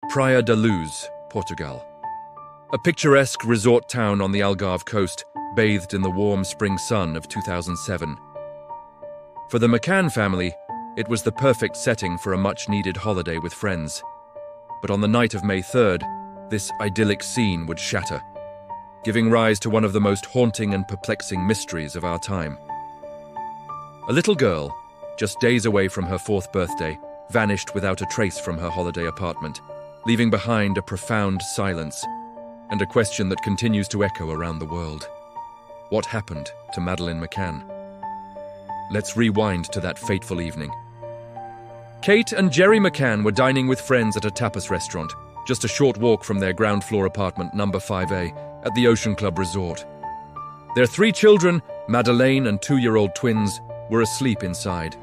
Praia da Luz, Portugal. A picturesque resort town on the Algarve coast, bathed in the warm spring sun of 2007. For the McCann family, it was the perfect setting for a much-needed holiday with friends. But on the night of May 3rd, this idyllic scene would shatter, giving rise to one of the most haunting and perplexing mysteries of our time. A little girl, just days away from her 4th birthday, vanished without a trace from her holiday apartment, leaving behind a profound silence and a question that continues to echo around the world. What happened to Madeleine McCann? Let's rewind to that fateful evening. Kate and Jerry McCann were dining with friends at a tapas restaurant, just a short walk from their ground floor apartment number 5A at the Ocean Club Resort. Their 3 children, Madeleine and 2-year-old twins, were asleep inside.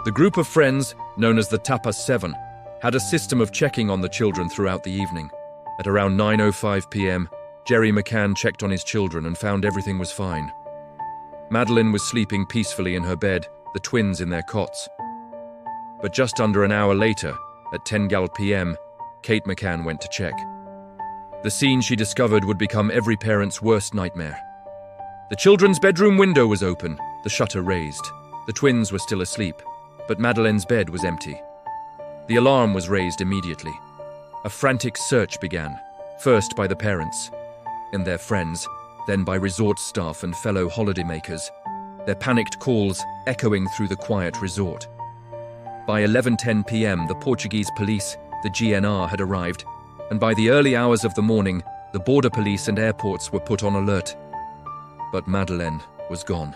The group of friends, known as the Tapas 7, had a system of checking on the children throughout the evening. At around 9:05 p.m., Jerry McCann checked on his children and found everything was fine. Madeleine was sleeping peacefully in her bed, the twins in their cots. But just under an hour later, at 10:00 p.m., Kate McCann went to check. The scene she discovered would become every parent's worst nightmare. The children's bedroom window was open, the shutter raised. The twins were still asleep, but Madeleine's bed was empty. The alarm was raised immediately. A frantic search began, first by the parents and their friends, then by resort staff and fellow holidaymakers, their panicked calls echoing through the quiet resort. By 11:10 p.m., the Portuguese police, the GNR, had arrived, and by the early hours of the morning, the border police and airports were put on alert. But Madeleine was gone.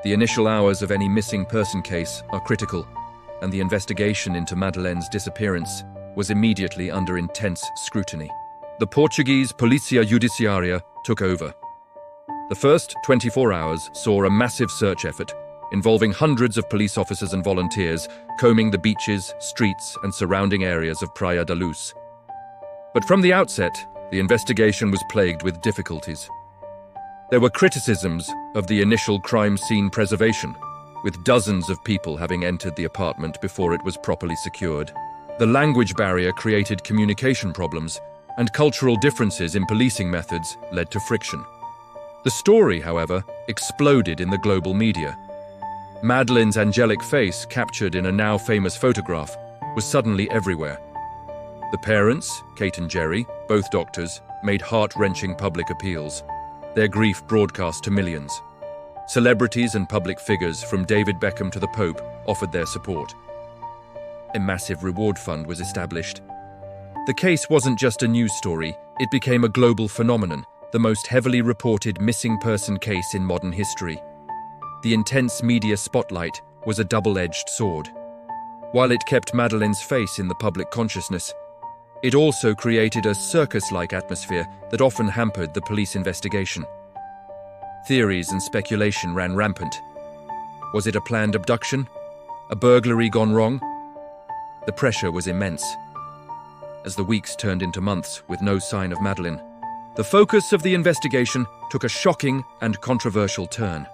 The initial hours of any missing person case are critical, and the investigation into Madeleine's disappearance was immediately under intense scrutiny. The Portuguese Polícia Judiciária took over. The first 24 hours saw a massive search effort involving hundreds of police officers and volunteers combing the beaches, streets, and surrounding areas of Praia da Luz. But from the outset, the investigation was plagued with difficulties. There were criticisms of the initial crime scene preservation, with dozens of people having entered the apartment before it was properly secured. The language barrier created communication problems, and cultural differences in policing methods led to friction. The story, however, exploded in the global media. Madeleine's angelic face, captured in a now famous photograph, was suddenly everywhere. The parents, Kate and Jerry, both doctors, made heart-wrenching public appeals, their grief broadcast to millions. Celebrities and public figures, from David Beckham to the Pope, offered their support. A massive reward fund was established. The case wasn't just a news story, it became a global phenomenon, the most heavily reported missing person case in modern history. The intense media spotlight was a double-edged sword. While it kept Madeleine's face in the public consciousness, it also created a circus-like atmosphere that often hampered the police investigation. Theories and speculation ran rampant. Was it a planned abduction? A burglary gone wrong? The pressure was immense. As the weeks turned into months with no sign of Madeleine, the focus of the investigation took a shocking and controversial turn.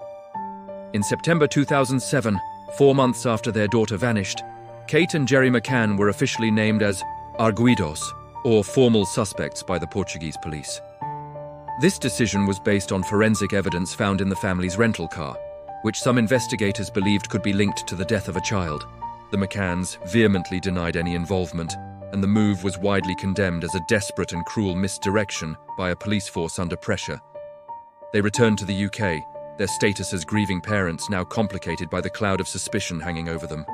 In September 2007, 4 months after their daughter vanished, Kate and Jerry McCann were officially named as arguidos, or formal suspects, by the Portuguese police. This decision was based on forensic evidence found in the family's rental car, which some investigators believed could be linked to the death of a child. The McCanns vehemently denied any involvement, and the move was widely condemned as a desperate and cruel misdirection by a police force under pressure. They returned to the UK, their status as grieving parents now complicated by the cloud of suspicion hanging over them.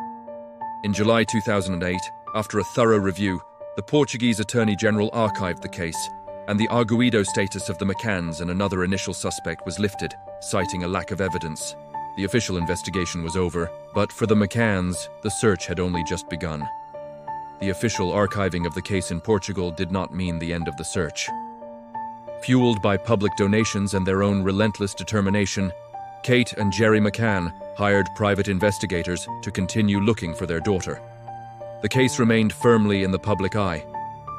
In July 2008, after a thorough review, the Portuguese Attorney General archived the case, and the arguido status of the McCanns and another initial suspect was lifted, citing a lack of evidence. The official investigation was over, but for the McCanns, the search had only just begun. The official archiving of the case in Portugal did not mean the end of the search. Fueled by public donations and their own relentless determination, Kate and Jerry McCann hired private investigators to continue looking for their daughter. The case remained firmly in the public eye,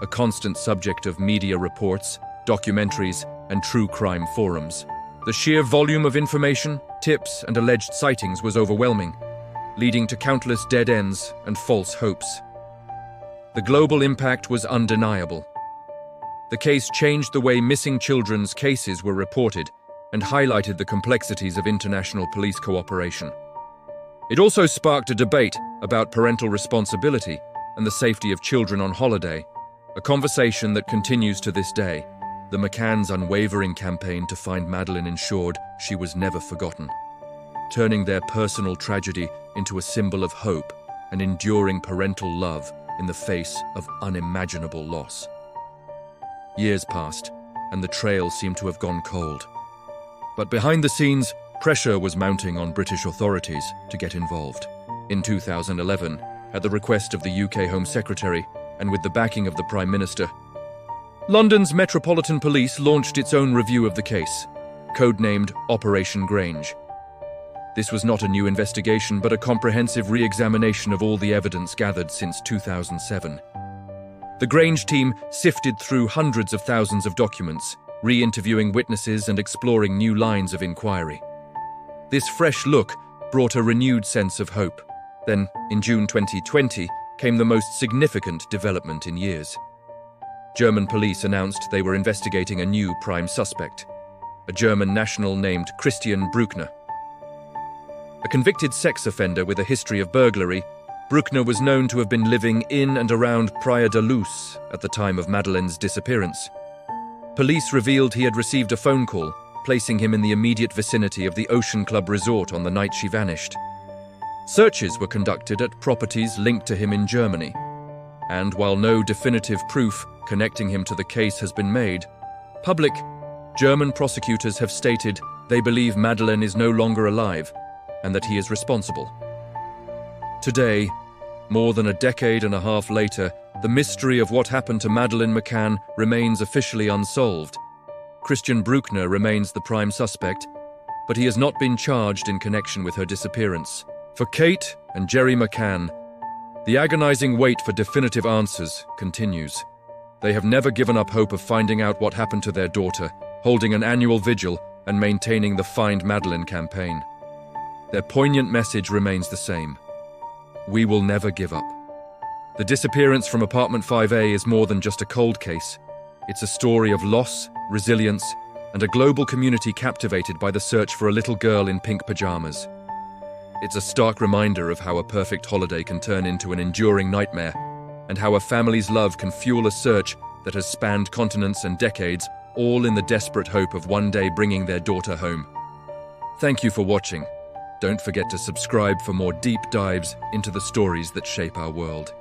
a constant subject of media reports, documentaries, and true crime forums. The sheer volume of information, tips, and alleged sightings was overwhelming, leading to countless dead ends and false hopes. the global impact was undeniable. The case changed the way missing children's cases were reported and highlighted the complexities of international police cooperation. It also sparked a debate about parental responsibility and the safety of children on holiday, a conversation that continues to this day. The McCann's unwavering campaign to find Madeleine ensured she was never forgotten, turning their personal tragedy into a symbol of hope and enduring parental love in the face of unimaginable loss. Years passed, and the trail seemed to have gone cold. But behind the scenes, pressure was mounting on British authorities to get involved. In 2011, at the request of the UK Home Secretary and with the backing of the Prime Minister, London's Metropolitan Police launched its own review of the case, codenamed Operation Grange. This was not a new investigation, but a comprehensive re-examination of all the evidence gathered since 2007. The Grange team sifted through hundreds of thousands of documents, re-interviewing witnesses and exploring new lines of inquiry. This fresh look brought a renewed sense of hope. Then, in June 2020, came the most significant development in years. German police announced they were investigating a new prime suspect, a German national named Christian Bruckner. A convicted sex offender with a history of burglary, Bruckner was known to have been living in and around Praia da Luz at the time of Madeleine's disappearance. Police revealed he had received a phone call, placing him in the immediate vicinity of the Ocean Club resort on the night she vanished. Searches were conducted at properties linked to him in Germany, and while no definitive proof connecting him to the case has been made, public German prosecutors have stated they believe Madeleine is no longer alive and that he is responsible. Today, more than a decade and a half later, the mystery of what happened to Madeleine McCann remains officially unsolved. Christian Bruckner remains the prime suspect, but he has not been charged in connection with her disappearance. For Kate and Jerry McCann, the agonizing wait for definitive answers continues. They have never given up hope of finding out what happened to their daughter, holding an annual vigil and maintaining the Find Madeleine campaign. Their poignant message remains the same. We will never give up. The disappearance from apartment 5A is more than just a cold case. It's a story of loss, resilience, and a global community captivated by the search for a little girl in pink pajamas. It's a stark reminder of how a perfect holiday can turn into an enduring nightmare, and how a family's love can fuel a search that has spanned continents and decades, all in the desperate hope of one day bringing their daughter home. Thank you for watching. Don't forget to subscribe for more deep dives into the stories that shape our world.